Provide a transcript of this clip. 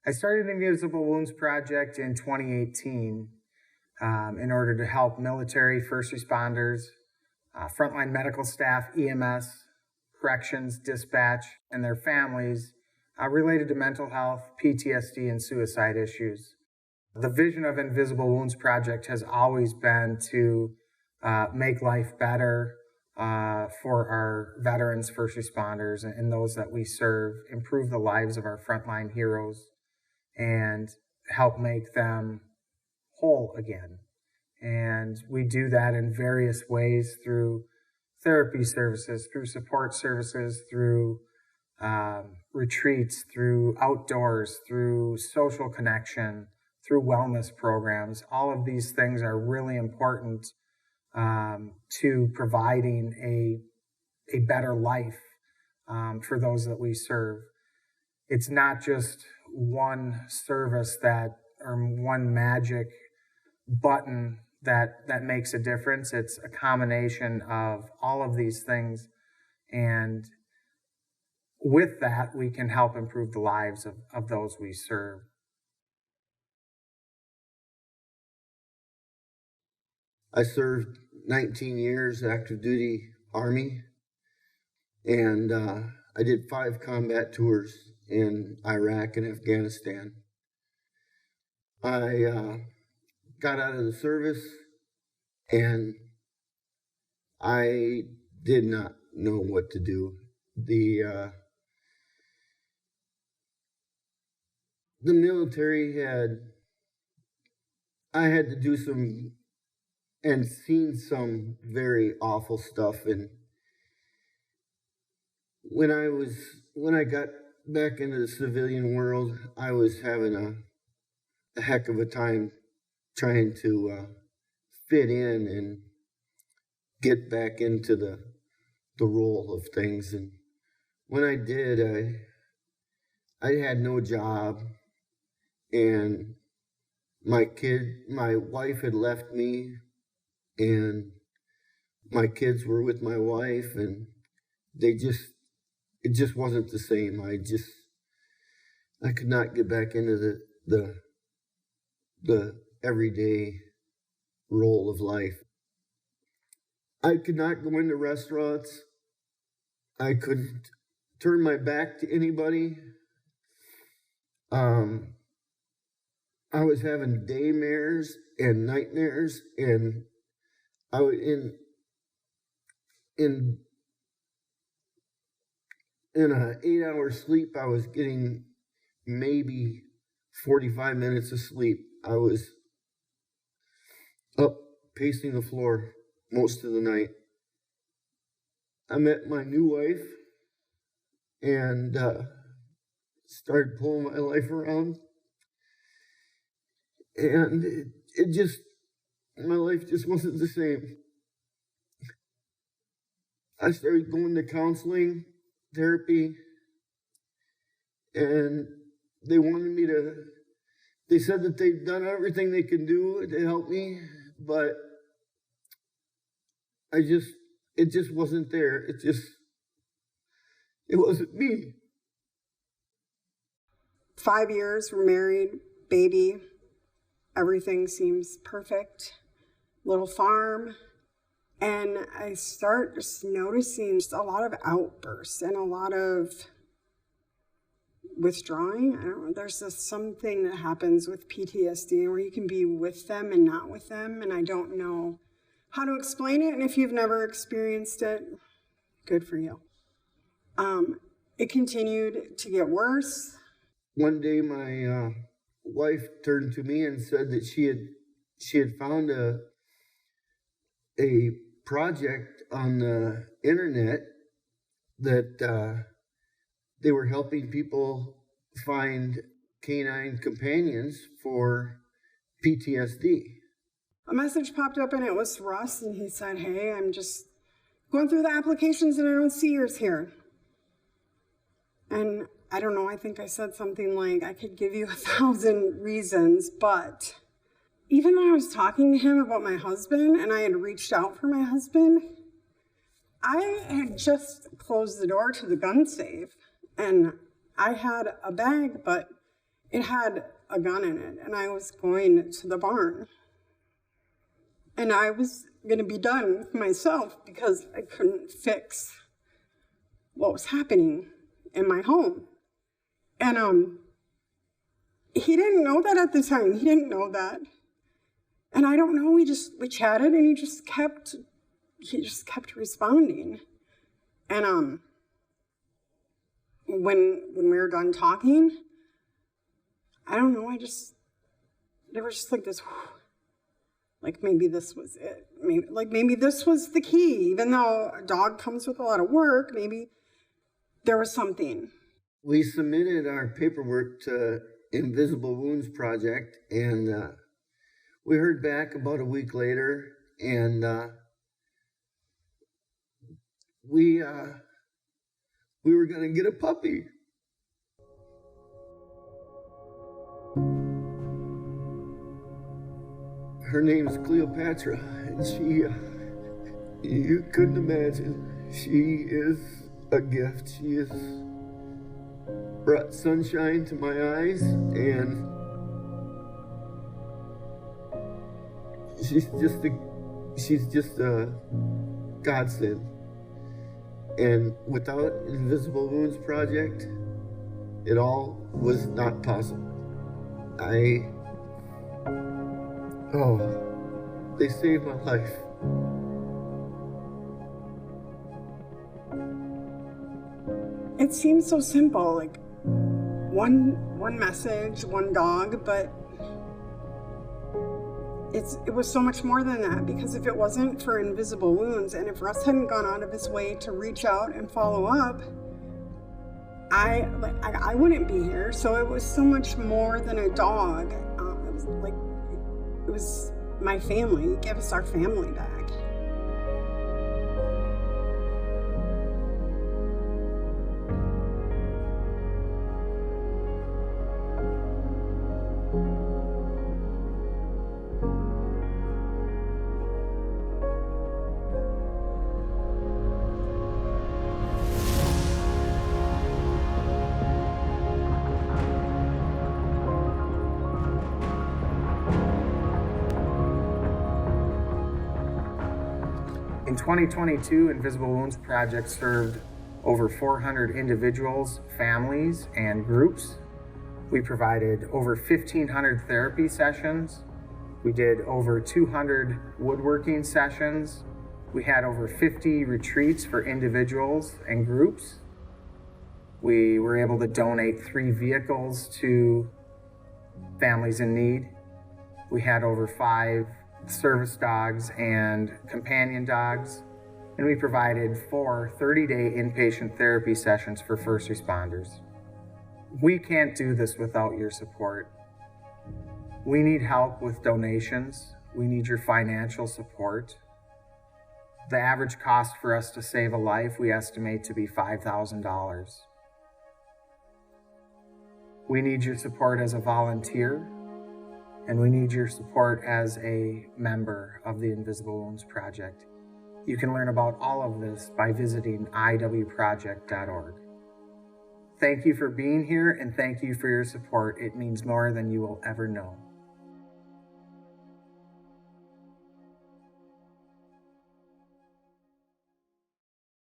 I started the Invisible Wounds Project in 2018 in order to help military, first responders, frontline medical staff, EMS, corrections, dispatch, and their families related to mental health, PTSD, and suicide issues. The vision of Invisible Wounds Project has always been to make life better for our veterans, first responders, and those that we serve, improve the lives of our frontline heroes, and help make them whole again. And we do that in various ways through therapy services, through support services, through retreats, through outdoors, through social connection, through wellness programs. All of these things are really important to providing a better life for those that we serve. It's not just one service or one magic button that makes a difference. It's a combination of all of these things. And with that, we can help improve the lives of those we serve. I served 19 years active duty Army, and I did 5 combat tours in Iraq and Afghanistan. I got out of the service, and I did not know what to do. The military I had to do some and seen some very awful stuff. And when I got back into the civilian world, I was having a heck of a time trying to fit in and get back into the role of things. And when I did, I had no job, and my wife had left me, and my kids were with my wife, and it just wasn't the same. I could not get back into the everyday role of life. I could not go into restaurants. I couldn't turn my back to anybody. I was having daymares and nightmares, and I was in an 8-hour sleep. I was getting maybe 45 minutes of sleep. I was up pacing the floor most of the night. I met my new wife and started pulling my life around, and my life just wasn't the same. I started going to counseling, therapy, and they said that they'd done everything they could do to help me, but it just wasn't there. It wasn't me. 5 years, we're married, baby, everything seems perfect, little farm. And I start just noticing just a lot of outbursts and a lot of withdrawing. I don't know, there's something that happens with PTSD where you can be with them and not with them, and I don't know how to explain it. And if you've never experienced it, good for you. It continued to get worse. One day my wife turned to me and said that she had found a project on the internet that they were helping people find canine companions for PTSD. A message popped up and it was Russ, and he said, "Hey, I'm just going through the applications and I don't see yours here." And I don't know, I think I said something like, I could give you 1,000 reasons, but even when I was talking to him about my husband and I had reached out for my husband, I had just closed the door to the gun safe, and I had a bag, but it had a gun in it, and I was going to the barn. And I was going to be done with myself because I couldn't fix what was happening in my home. And he didn't know that at the time. He didn't know that. And I don't know, we chatted, and he just kept responding. And when we were done talking, I don't know, there was just like this, like maybe this was it. Maybe this was the key. Even though a dog comes with a lot of work, maybe there was something. We submitted our paperwork to Invisible Wounds Project, and we heard back about a week later, and we were going to get a puppy. Her name's Cleopatra, and you couldn't imagine, she is a gift. She has brought sunshine to my eyes, and she's just a godsend. And without Invisible Wounds Project, it all was not possible. They saved my life. It seems so simple, like one message, one dog, but it was so much more than that, because if it wasn't for Invisible Wounds, and if Russ hadn't gone out of his way to reach out and follow up, I wouldn't be here. So it was so much more than a dog. It was my family. It gave us our family back. In 2022, Invisible Wounds Project served over 400 individuals, families, and groups. We provided over 1,500 therapy sessions. We did over 200 woodworking sessions. We had over 50 retreats for individuals and groups. We were able to donate 3 vehicles to families in need. We had over 5 service dogs and companion dogs, and we provided 4 30-day inpatient therapy sessions for first responders. We can't do this without your support. We need help with donations. We need your financial support. The average cost for us to save a life, we estimate to be $5,000. We need your support as a volunteer, and we need your support as a member of the Invisible Wounds Project. You can learn about all of this by visiting IWproject.org. Thank you for being here, and thank you for your support. It means more than you will ever know.